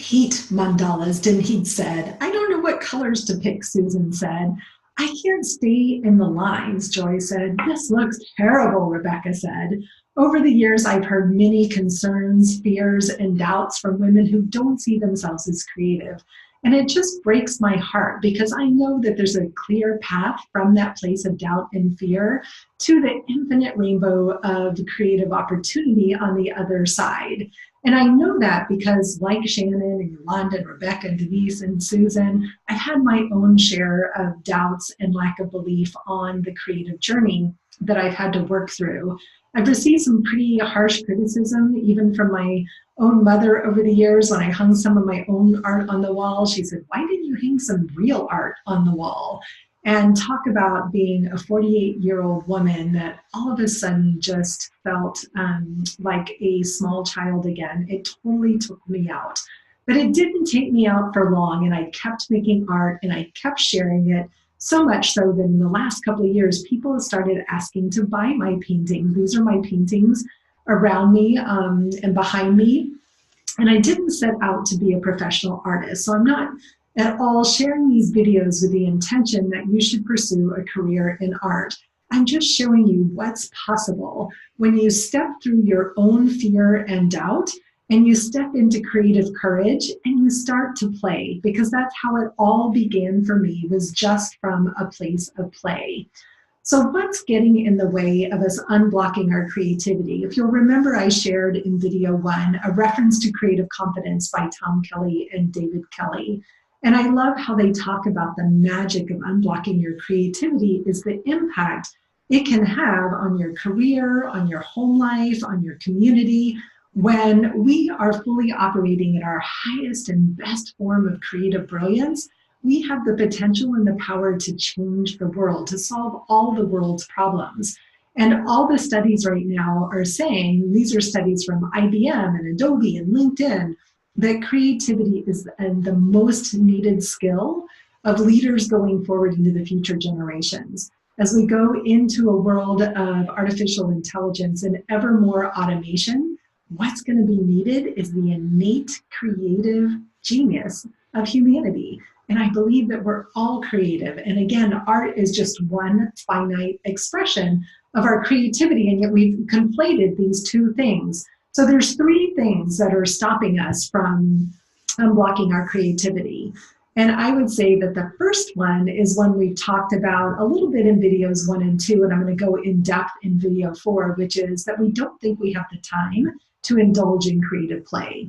hate mandalas, didn't he? Said, I don't know what colors to pick, Susan said. I can't stay in the lines, Joy said. This looks terrible, Rebecca said. Over the years, I've heard many concerns, fears, and doubts from women who don't see themselves as creative. And it just breaks my heart because I know that there's a clear path from that place of doubt and fear to the infinite rainbow of creative opportunity on the other side. And I know that because, like Shannon and Yolanda and Rebecca and Denise and Susan, I've had my own share of doubts and lack of belief on the creative journey that I've had to work through. I've received some pretty harsh criticism, even from my own mother over the years. When I hung some of my own art on the wall, she said, why didn't you hang some real art on the wall? And talk about being a 48-year-old woman that all of a sudden just felt like a small child again. It totally took me out. But it didn't take me out for long, and I kept making art and I kept sharing it. So much so that in the last couple of years, people have started asking to buy my paintings. These are my paintings around me and behind me. And I didn't set out to be a professional artist. So I'm not at all sharing these videos with the intention that you should pursue a career in art. I'm just showing you what's possible when you step through your own fear and doubt and you step into creative courage and you start to play, because that's how it all began for me, was just from a place of play. So what's getting in the way of us unblocking our creativity? If you'll remember, I shared in video 1 a reference to Creative Confidence by Tom Kelly and David Kelly. And I love how they talk about the magic of unblocking your creativity is the impact it can have on your career, on your home life, on your community. When we are fully operating at our highest and best form of creative brilliance, we have the potential and the power to change the world, to solve all the world's problems. And all the studies right now are saying, these are studies from IBM and Adobe and LinkedIn, that creativity is the most needed skill of leaders going forward into the future generations. As we go into a world of artificial intelligence and ever more automation, what's going to be needed is the innate creative genius of humanity. And I believe that we're all creative. And again, art is just one finite expression of our creativity, and yet we've conflated these two things. So there's 3 things that are stopping us from unblocking our creativity. And I would say that the first one is one we've talked about a little bit in videos 1 and 2, and I'm going to go in depth in video 4, which is that we don't think we have the time to indulge in creative play.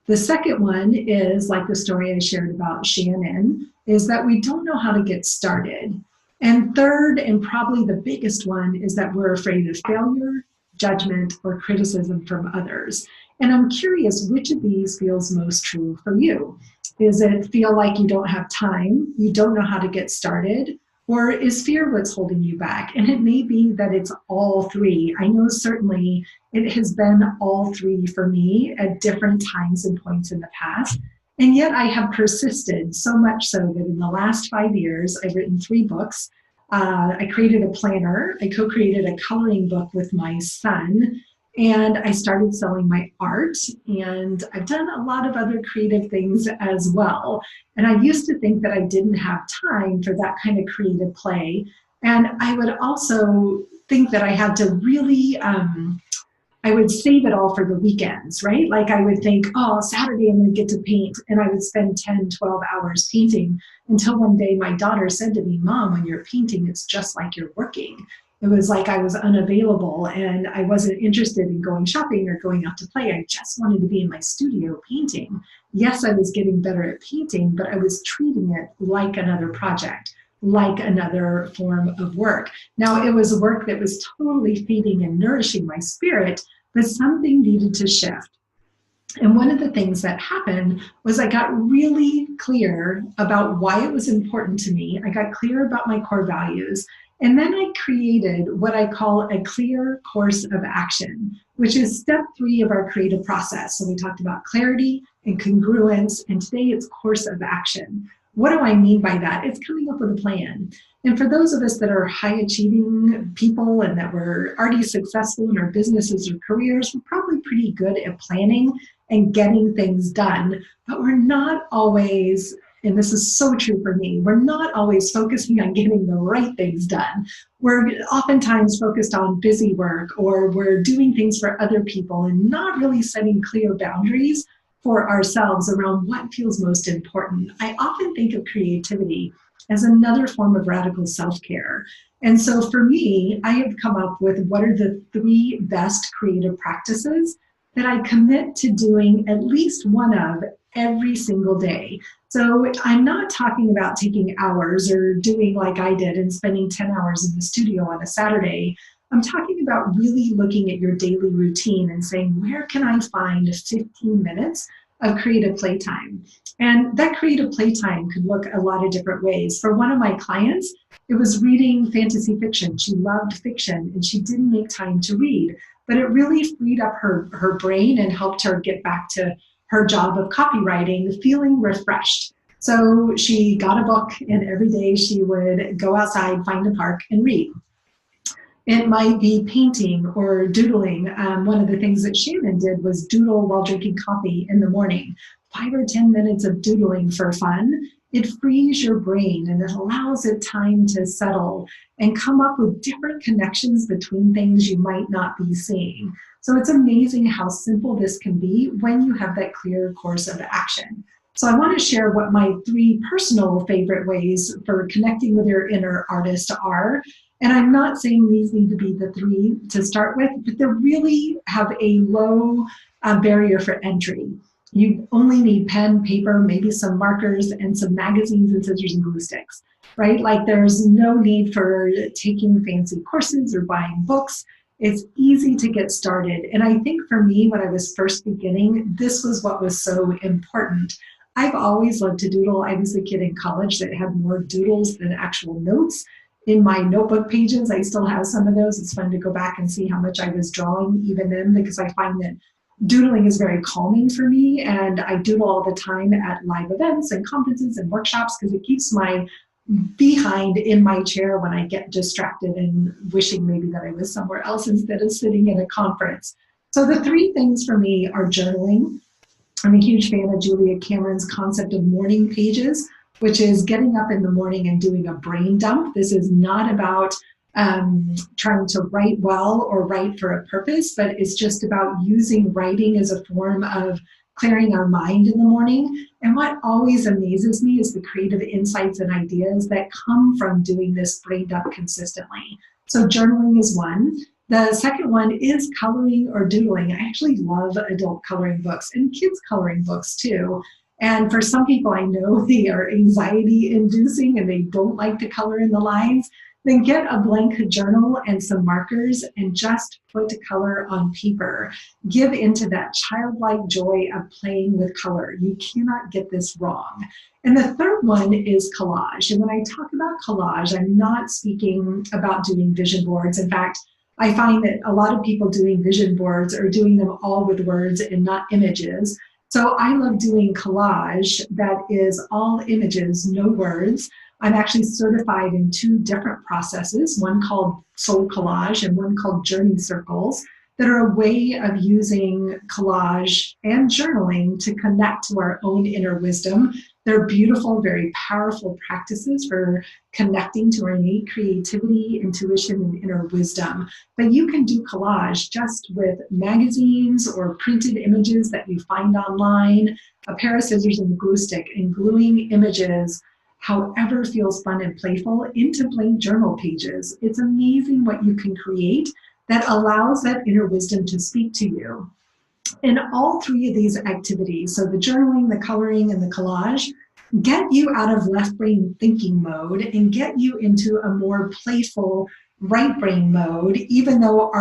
The second one is, like the story I shared about Shannon, is that we don't know how to get started. And third, and probably the biggest one, is that we're afraid of failure, judgment, or criticism from others. And I'm curious, which of these feels most true for you? Is it feel like you don't have time, you don't know how to get started, or is fear what's holding you back? And it may be that it's all 3. I know certainly it has been all 3 for me at different times and points in the past. And yet I have persisted so much so that in the last 5 years, I've written 3 books. I created a planner. I co-created a coloring book with my son. And I started selling my art, and I've done a lot of other creative things as well. And I used to think that I didn't have time for that kind of creative play. And I would also think that I had to really, I would save it all for the weekends, right? Like I would think, oh, Saturday I'm gonna get to paint. And I would spend 10, 12 hours painting until one day my daughter said to me, Mom, when you're painting, it's just like you're working. It was like I was unavailable and I wasn't interested in going shopping or going out to play. I just wanted to be in my studio painting. Yes, I was getting better at painting, but I was treating it like another project, like another form of work. Now, it was work that was totally feeding and nourishing my spirit, but something needed to shift. And one of the things that happened was I got really clear about why it was important to me. I got clear about my core values. And then I created what I call a clear course of action, which is step 3 of our creative process. So we talked about clarity and congruence, and today it's course of action. What do I mean by that? It's coming up with a plan. And for those of us that are high achieving people and that we're already successful in our businesses or careers, we're probably pretty good at planning and getting things done, but we're not always, and this is so true for me, we're not always focusing on getting the right things done. We're oftentimes focused on busy work, or we're doing things for other people and not really setting clear boundaries for ourselves around what feels most important. I often think of creativity as another form of radical self-care. And so for me, I have come up with what are the 3 best creative practices that I commit to doing at least one of every single day. So I'm not talking about taking hours or doing like I did and spending 10 hours in the studio on a Saturday. I'm talking about really looking at your daily routine and saying, where can I find 15 minutes of creative playtime? And that creative playtime could look a lot of different ways. For one of my clients, it was reading fantasy fiction. She loved fiction and she didn't make time to read, but it really freed up her brain and helped her get back to her job of copywriting, feeling refreshed. So she got a book and every day she would go outside, find a park and read. It might be painting or doodling. One of the things that Shannon did was doodle while drinking coffee in the morning. 5 or 10 minutes of doodling for fun. It frees your brain and it allows it time to settle and come up with different connections between things you might not be seeing. So it's amazing how simple this can be when you have that clear course of action. So I want to share what my 3 personal favorite ways for connecting with your inner artist are. And I'm not saying these need to be the 3 to start with, but they really have a low barrier for entry. You only need pen, paper, maybe some markers, and some magazines and scissors and glue sticks, right? Like there's no need for taking fancy courses or buying books. It's easy to get started. And I think for me, when I was first beginning, this was what was so important. I've always loved to doodle. I was the kid in college that had more doodles than actual notes in my notebook pages. I still have some of those. It's fun to go back and see how much I was drawing even then, because I find that doodling is very calming for me, and I doodle all the time at live events and conferences and workshops because it keeps my behind in my chair when I get distracted and wishing maybe that I was somewhere else instead of sitting in a conference. So the 3 things for me are journaling. I'm a huge fan of Julia Cameron's concept of morning pages, which is getting up in the morning and doing a brain dump. This is not about trying to write well or write for a purpose, but it's just about using writing as a form of clearing our mind in the morning. And what always amazes me is the creative insights and ideas that come from doing this brain dump consistently. So journaling is one. The second one is coloring or doodling. I actually love adult coloring books and kids coloring books too. And for some people, I know they are anxiety inducing and they don't like to color in the lines. Then get a blank journal and some markers and just put color on paper. Give into that childlike joy of playing with color. You cannot get this wrong. And the third one is collage. And when I talk about collage, I'm not speaking about doing vision boards. In fact, I find that a lot of people doing vision boards are doing them all with words and not images. So I love doing collage that is all images, no words. I'm actually certified in 2 different processes, one called Soul Collage and one called Journey Circles, that are a way of using collage and journaling to connect to our own inner wisdom. They're beautiful, very powerful practices for connecting to our innate creativity, intuition, and inner wisdom. But you can do collage just with magazines or printed images that you find online, a pair of scissors and a glue stick, and gluing images however feels fun and playful into blank journal pages. It's amazing what you can create that allows that inner wisdom to speak to you. And all 3 of these activities, so the journaling, the coloring, and the collage, get you out of left brain thinking mode and get you into a more playful right brain mode, even though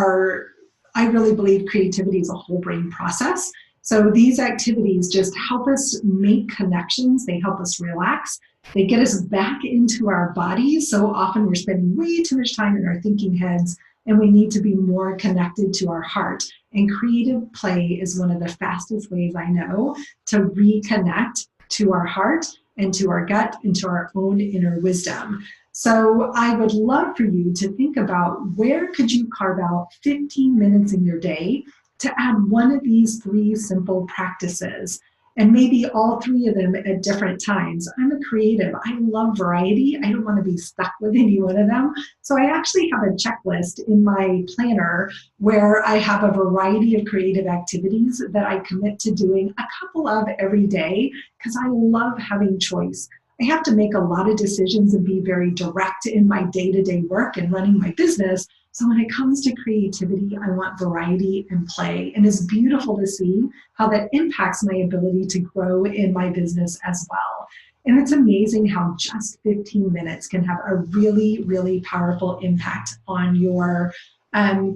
I really believe creativity is a whole brain process. So these activities just help us make connections. They help us relax. They get us back into our bodies. So often we're spending way too much time in our thinking heads, and we need to be more connected to our heart. And creative play is one of the fastest ways I know to reconnect to our heart and to our gut and to our own inner wisdom. So I would love for you to think about, where could you carve out 15 minutes in your day to add one of these 3 simple practices, and maybe all 3 of them at different times. I'm a creative. I love variety. I don't want to be stuck with any one of them. So I actually have a checklist in my planner where I have a variety of creative activities that I commit to doing a couple of every day because I love having choice. I have to make a lot of decisions and be very direct in my day-to-day work and running my business. So when it comes to creativity, I want variety and play. And it's beautiful to see how that impacts my ability to grow in my business as well. And it's amazing how just 15 minutes can have a really, really powerful impact on your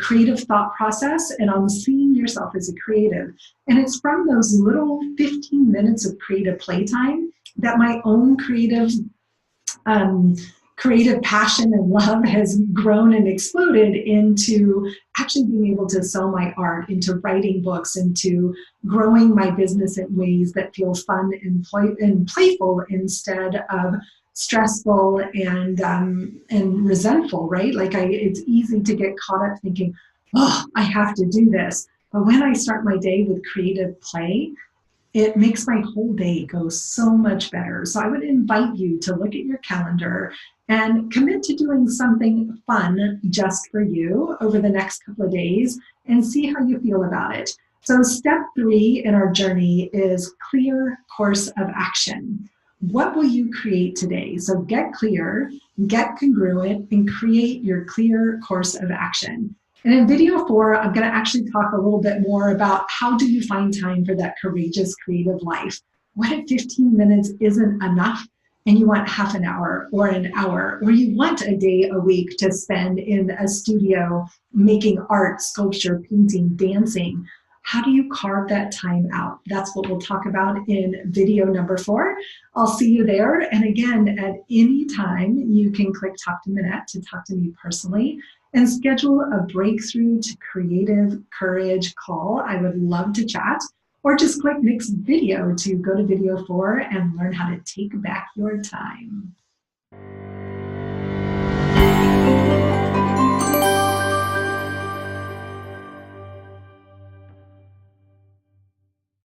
creative thought process and on seeing yourself as a creative. And it's from those little 15 minutes of creative playtime that my own creative passion and love has grown and exploded into actually being able to sell my art, into writing books, into growing my business in ways that feel fun and playful instead of stressful and resentful, right? Like it's easy to get caught up thinking, oh, I have to do this. But when I start my day with creative play, it makes my whole day go so much better. So I would invite you to look at your calendar and commit to doing something fun just for you over the next couple of days and see how you feel about it. So step 3 in our journey is clear course of action. What will you create today? So get clear, get congruent, and create your clear course of action. And in video 4, I'm going to actually talk a little bit more about how do you find time for that courageous creative life. What if 15 minutes isn't enough and you want half an hour, or you want a day a week to spend in a studio making art, sculpture, painting, dancing? How do you carve that time out? That's what we'll talk about in video number 4. I'll see you there. And again, at any time, you can click Talk to Minette to talk to me personally and schedule a breakthrough to creative courage call. I would love to chat. Or just click next video to go to video 4 and learn how to take back your time.